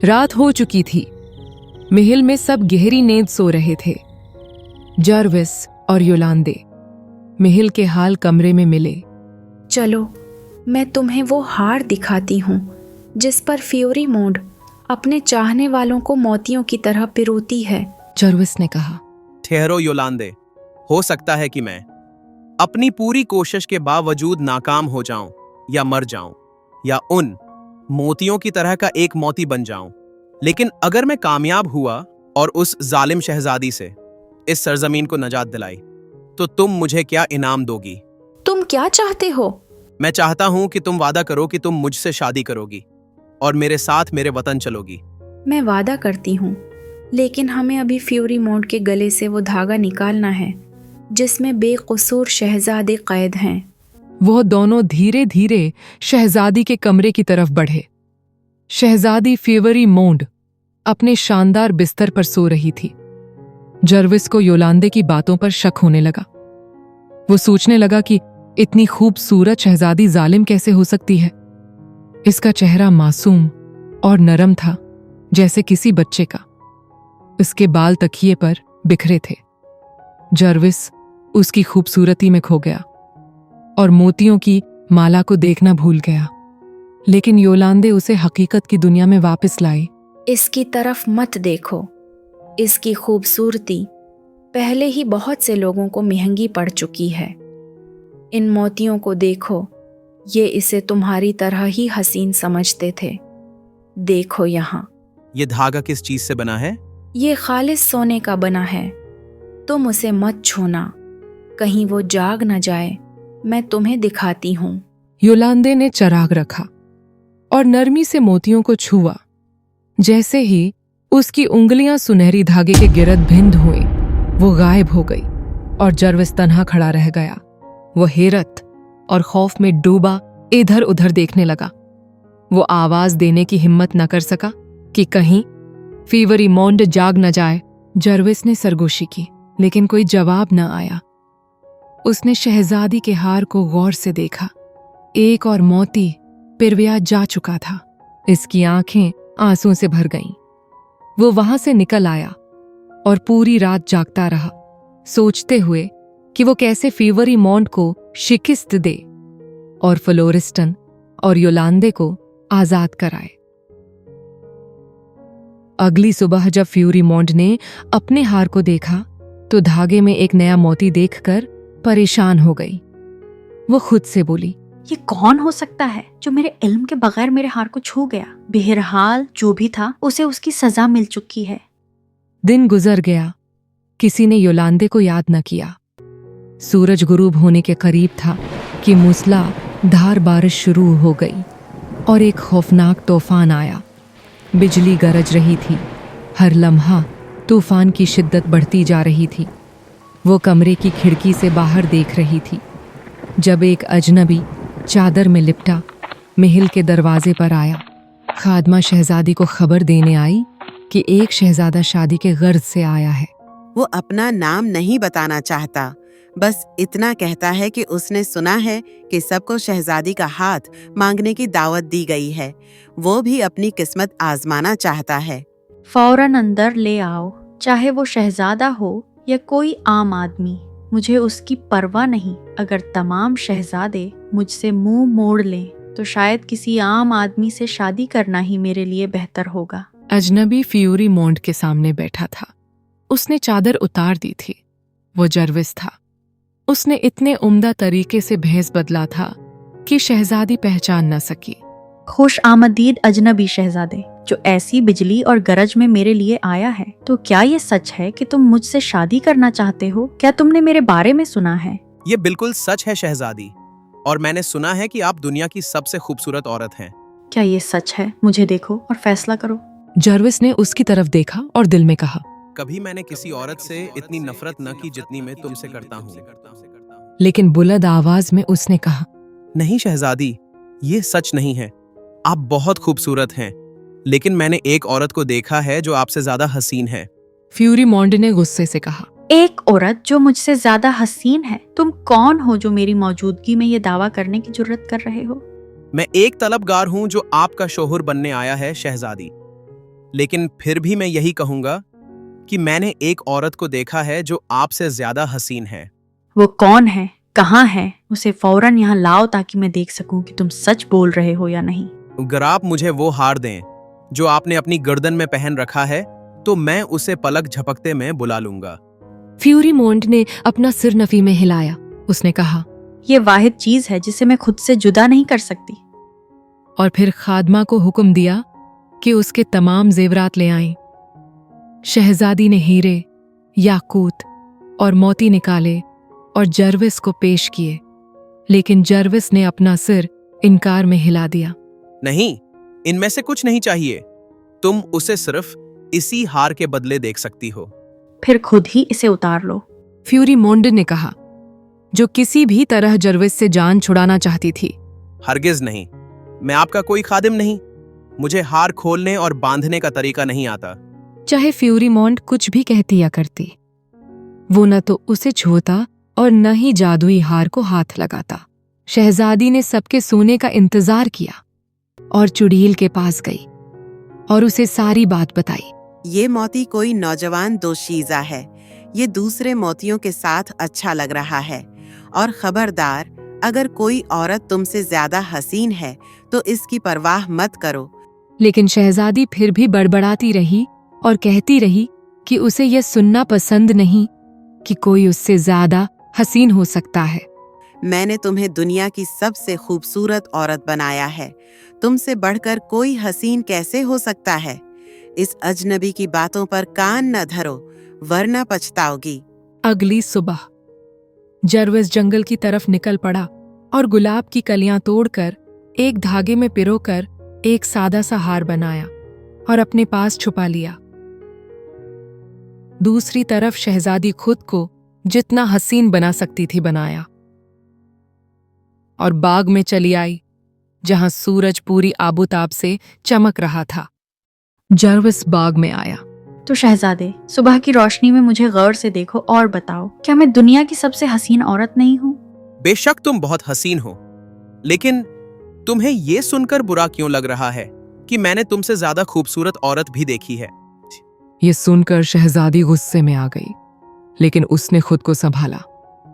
रात हो चुकी थी। महल में सब गहरी नींद सो रहे थे। जर्विस और योलांदे महल के हाल कमरे में मिले। चलो, मैं तुम्हें वो हार दिखाती हूँ जिस पर फ्यूरीमोंड अपने चाहने वालों को मोतियों की तरह पिरोती है। जर्विस ने कहा। ठहरो योलांदे, हो सकता है कि मैं अपनी पूरी कोशिश के बावजूद नाकाम हो जाऊं या मर जाऊं या उन मोतियों की तरह का एक मोती बन जाऊं, लेकिन अगर मैं कामयाब हुआ और उस जालिम शहजादी से इस सरजमीन को नजात दिलाई तो तुम मुझे क्या इनाम दोगी? तुम क्या चाहते हो? मैं चाहता हूं कि तुम वादा करो कि तुम मुझसे शादी करोगी और मेरे साथ मेरे वतन चलोगी। मैं वादा करती हूँ, लेकिन हमें अभी फ्यूरीमोंड के गले से वो धागा निकालना है जिसमें बेकसूर शहजादे कैद हैं। वो दोनों धीरे धीरे शहजादी के कमरे की तरफ बढ़े। शहजादी फ्यूरीमोंड अपने शानदार बिस्तर पर सो रही थी। जर्विस को योलांदे की बातों पर शक होने लगा। वो सोचने लगा कि इतनी खूबसूरत शहजादी जालिम कैसे हो सकती है। इसका चेहरा मासूम और नरम था, जैसे किसी बच्चे का। उसके बाल तकिए पर बिखरे थे। जर्विस उसकी खूबसूरती में खो गया और मोतियों की माला को देखना भूल गया। लेकिन योलांदे उसे हकीकत की दुनिया में वापस लाई। इसकी तरफ मत देखो। इसकी खूबसूरती पहले ही बहुत से लोगों को महंगी पड़ चुकी है। इन मोतियों को देखो, ये इसे तुम्हारी तरह ही हसीन समझते थे। देखो यहाँ। ये धागा किस चीज से बना है? ये खालिस सोने का बना है। तुम उसे मत छूना, कहीं वो जाग न जाए। मैं तुम्हें दिखाती हूँ। योलांदे ने चराग रखा और नरमी से मोतियों को छुआ। जैसे ही उसकी उंगलियां सुनहरी धागे के गिरद भिन्न हुई, वो गायब हो गई और जर्विस तन्हा खड़ा रह गया। वो हैरत और खौफ में डूबा इधर उधर देखने लगा। वो आवाज देने की हिम्मत न कर सका कि कहीं फ्यूरीमोंड जाग न जाए। जर्विस ने सरगोशी की, लेकिन कोई जवाब न आया। उसने शहजादी के हार को गौर से देखा। एक और मोती पिरविया जा चुका था। इसकी आंखें आंसू से भर गईं। वो वहां से निकल आया और पूरी रात जागता रहा, सोचते हुए कि वो कैसे फ्यूरीमोंड को शिकस्त दे और फ्लोरिस्टन और योलांदे को आजाद कराए। अगली सुबह जब फ्यूरीमोंड ने अपने हार को देखा तो धागे में एक नया मोती देखकर परेशान हो गई। वो खुद से बोली, ये कौन हो सकता है जो मेरे इल्म के बगैर मेरे हार को छू गया? बहरहाल जो भी था उसे उसकी सजा मिल चुकी है। दिन गुजर गया। किसी ने योलांदे को याद न किया। सूरज गुरूब होने के करीब था कि मूसलाधार बारिश शुरू हो गई और एक खौफनाक तूफान आया। बिजली गरज रही थी। हर लम्हा तूफान की शिद्दत बढ़ती जा रही थी। वो कमरे की खिड़की से बाहर देख रही थी जब एक अजनबी चादर में लिपटा महल के दरवाजे पर आया। खादमा शहजादी को खबर देने आई कि एक शहजादा शादी के गर्ज से आया है। वो अपना नाम नहीं बताना चाहता, बस इतना कहता है कि उसने सुना है कि सबको शहजादी का हाथ मांगने की दावत दी गई है। वो भी अपनी किस्मत आजमाना चाहता है। फौरन अंदर ले आओ, चाहे वो शहजादा हो या कोई आम आदमी। मुझे उसकी परवाह नहीं। अगर तमाम शहजादे मुझसे मुंह मोड़ लें तो शायद किसी आम आदमी से शादी करना ही मेरे लिए बेहतर होगा। अजनबी फ्यूरीमोंड के सामने बैठा था। उसने चादर उतार दी थी। वो जर्विस था। उसने इतने उम्दा तरीके से भेस बदला था कि शहजादी पहचान न सकी। खुश आमदीद अजनबी शहजादे, जो ऐसी बिजली और गरज में मेरे लिए आया है। तो क्या ये सच है कि तुम मुझसे शादी करना चाहते हो? क्या तुमने मेरे बारे में सुना है? ये बिल्कुल सच है शहजादी, और मैंने सुना है कि आप दुनिया की सबसे खूबसूरत औरत हैं। क्या ये सच है? मुझे देखो और फैसला करो। जर्विस ने उसकी तरफ देखा और दिल में कहा, कभी मैंने किसी औरत से इतनी नफरत न की जितनी मैं तुमसे करता हूँ। लेकिन बुलंद आवाज में उसने कहा, नहीं शहजादी, ये सच नहीं है। आप बहुत खूबसूरत हैं, लेकिन मैंने एक औरत को देखा है जो आपसे ज्यादा हसीन है। फ्यूरीमोंड ने गुस्से से कहा, एक औरत जो मुझसे ज्यादा हसीन है? तुम कौन हो जो मेरी मौजूदगी में ये दावा करने की जुर्रत कर रहे हो? मैं एक तलबगार हूँ जो आपका शोहर बनने आया है शहजादी। लेकिन फिर भी मैं यही कहूंगा कि मैंने एक औरत को देखा है जो आपसे ज्यादा हसीन है। वो कौन है, कहाँ है? उसे फौरन यहाँ लाओ ताकि मैं देख सकूं कि तुम सच बोल रहे हो या नहीं। अगर आप मुझे वो हार दें जो आपने अपनी गर्दन में पहन रखा है तो मैं उसे पलक झपकते में बुला लूंगा। फ्यूरीमोंट ने अपना सिर नफी में हिलाया। उसने कहा, ये वाहिद चीज है जिसे मैं खुद से जुदा नहीं कर सकती। और फिर खादमा को हुक्म दिया कि उसके तमाम जेवरात ले आएं। शहजादी ने हीरे, याकूत और मोती निकाले और जर्विस को पेश किए, लेकिन जर्विस ने अपना सिर इनकार में हिला दिया। नहीं, इनमें से कुछ नहीं चाहिए। तुम उसे सिर्फ इसी हार के बदले देख सकती हो। फिर खुद ही इसे उतार लो। फ्यूरीमोंड ने कहा, जो किसी भी तरह जर्विस से जान छुड़ाना चाहती थी। हरगिज नहीं, मैं आपका कोई खादिम नहीं। मुझे हार खोलने और बांधने का तरीका नहीं आता। चाहे फ्यूरीमोंड कुछ भी कहती या करती, वो न तो उसे छूता और न ही जादुई हार को हाथ लगाता। शहजादी ने सबके सोने का इंतजार किया और चुड़ैल के पास गई और उसे सारी बात बताई। ये मोती कोई नौजवान दोशीज़ा है। ये दूसरे मोतियों के साथ अच्छा लग रहा है। और खबरदार, अगर कोई औरत तुमसे ज्यादा हसीन है तो इसकी परवाह मत करो। लेकिन शहजादी फिर भी बड़बड़ाती रही और कहती रही कि उसे यह सुनना पसंद नहीं कि कोई उससे ज्यादा हसीन हो सकता है। मैंने तुम्हें दुनिया की सबसे खूबसूरत औरत बनाया है। तुमसे बढ़कर कोई हसीन कैसे हो सकता है? इस अजनबी की बातों पर कान न धरो, वरना पछताओगी। अगली सुबह जर्विस जंगल की तरफ निकल पड़ा और गुलाब की कलियां तोड़कर एक धागे में पिरोकर एक सादा सा हार बनाया और अपने पास छुपा लिया। दूसरी तरफ शहजादी खुद को जितना हसीन बना सकती थी बनाया और बाग में चली आई, जहां सूरज पूरी आबूताब से चमक रहा था। जर्विस बाग में आया। तो शहजादे, सुबह की रोशनी में मुझे गौर से देखो और बताओ, क्या मैं दुनिया की सबसे हसीन औरत नहीं हूँ? बेशक तुम बहुत हसीन हो, लेकिन तुम्हें ये सुनकर बुरा क्यों लग रहा है कि मैंने तुमसे ज्यादा खूबसूरत औरत भी देखी है? ये सुनकर शहजादी गुस्से में आ गई, लेकिन उसने खुद को संभाला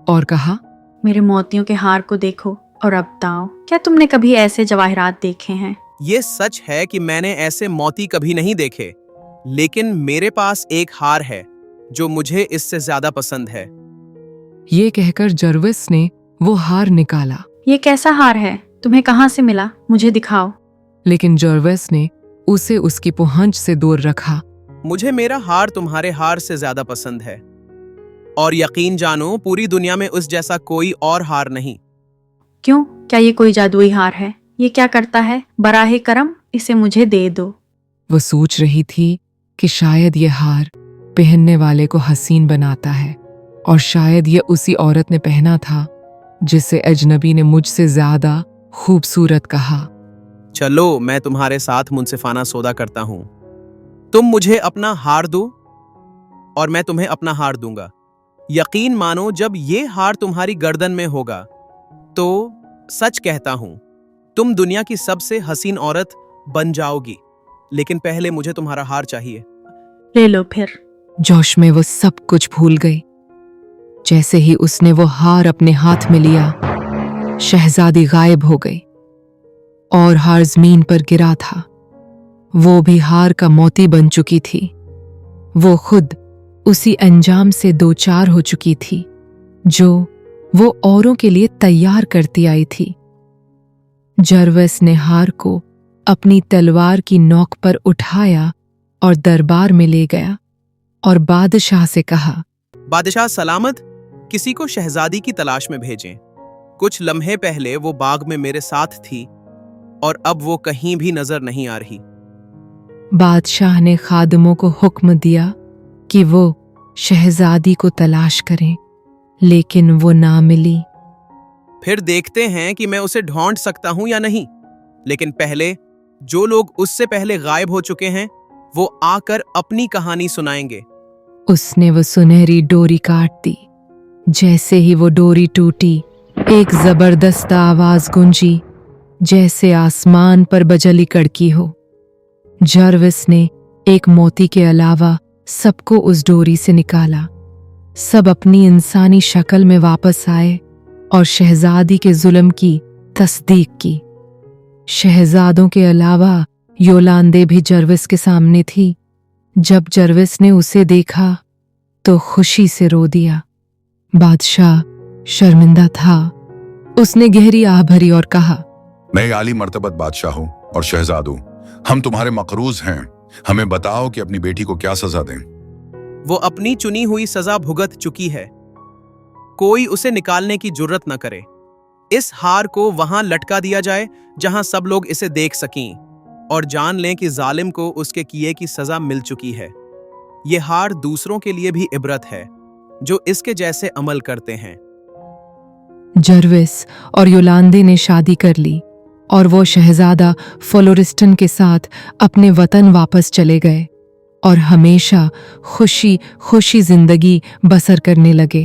और कहा, मेरे मोतियों के हार को देखो और अब बताओ, क्या तुमने कभी ऐसे जवाहरात देखे हैं? ये सच है कि मैंने ऐसे मोती कभी नहीं देखे, लेकिन मेरे पास एक हार है जो मुझे इससे ज्यादा पसंद है। ये कहकर जर्विस ने वो हार निकाला। ये कैसा हार है? तुम्हें कहाँ से मिला? मुझे दिखाओ। लेकिन जर्विस ने उसे उसकी पहुंच से दूर रखा। मुझे मेरा हार तुम्हारे हार से ज्यादा पसंद है, और यकीन जानो पूरी दुनिया में उस जैसा कोई और हार नहीं। क्यों? क्या ये कोई जादुई हार है? ये क्या करता है? बराहे करम इसे मुझे दे दो। वो सोच रही थी कि शायद ये हार पहनने वाले को हसीन बनाता है, और शायद ये उसी औरत ने पहना था जिसे अजनबी ने मुझसे ज्यादा खूबसूरत कहा। चलो, मैं तुम्हारे साथ मुंसिफाना सौदा करता हूं। तुम मुझे अपना हार दो और मैं तुम्हें अपना हार दूंगा। यकीन मानो, जब ये हार तुम्हारी गर्दन में होगा तो सच कहता हूं, तुम दुनिया की सबसे हसीन औरत बन जाओगी। लेकिन पहले मुझे तुम्हारा हार चाहिए। ले लो फिर। जोश में वो सब कुछ भूल गई। जैसे ही उसने वो हार अपने हाथ में लिया, शहजादी गायब हो गई और हार जमीन पर गिरा था। वो भी हार का मोती बन चुकी थी। वो खुद उसी अंजाम से दो चार हो चुकी थी जो वो औरों के लिए तैयार करती आई थी। जर्विस ने हार को अपनी तलवार की नोक पर उठाया और दरबार में ले गया और बादशाह से कहा, बादशाह सलामत, किसी को शहजादी की तलाश में भेजें। कुछ लम्हे पहले वो बाग में मेरे साथ थी और अब वो कहीं भी नजर नहीं आ रही। बादशाह ने खादमों को हुक्म दिया कि वो शहजादी को तलाश करें, लेकिन वो ना मिली। फिर देखते हैं कि मैं उसे ढूंढ सकता हूं या नहीं। लेकिन पहले जो लोग उससे पहले गायब हो चुके हैं वो आकर अपनी कहानी सुनाएंगे। उसने वो सुनहरी डोरी काट दी। जैसे ही वो डोरी टूटी, एक जबरदस्त आवाज गूंजी जैसे आसमान पर बजली कड़की हो। जर्विस ने एक मोती के अलावा सबको उस डोरी से निकाला। सब अपनी इंसानी शक्ल में वापस आए और शहजादी के जुल्म की तस्दीक की। शहजादों के अलावा योलांदे भी जर्विस के सामने थी। जब जर्विस ने उसे देखा तो खुशी से रो दिया। बादशाह शर्मिंदा था। उसने गहरी आह भरी और कहा, मैं आली मर्तबत बादशाह हूँ और शहजादू, हम तुम्हारे मकरूज हैं। हमें बताओ कि अपनी बेटी को क्या सजा दें। वो अपनी चुनी हुई सजा भुगत चुकी है। कोई उसे निकालने की जुर्रत न करे। इस हार को वहां लटका दिया जाए जहां सब लोग इसे देख सकें और जान लें कि जालिम को उसके किए की सजा मिल चुकी है। ये हार दूसरों के लिए भी इबरत है जो इसके जैसे अमल करते हैं। जर्विस और योलांदे ने शादी कर ली और वो शहजादा फ्लोरिस्टन के साथ अपने वतन वापस चले गए और हमेशा खुशी खुशी जिंदगी बसर करने लगे।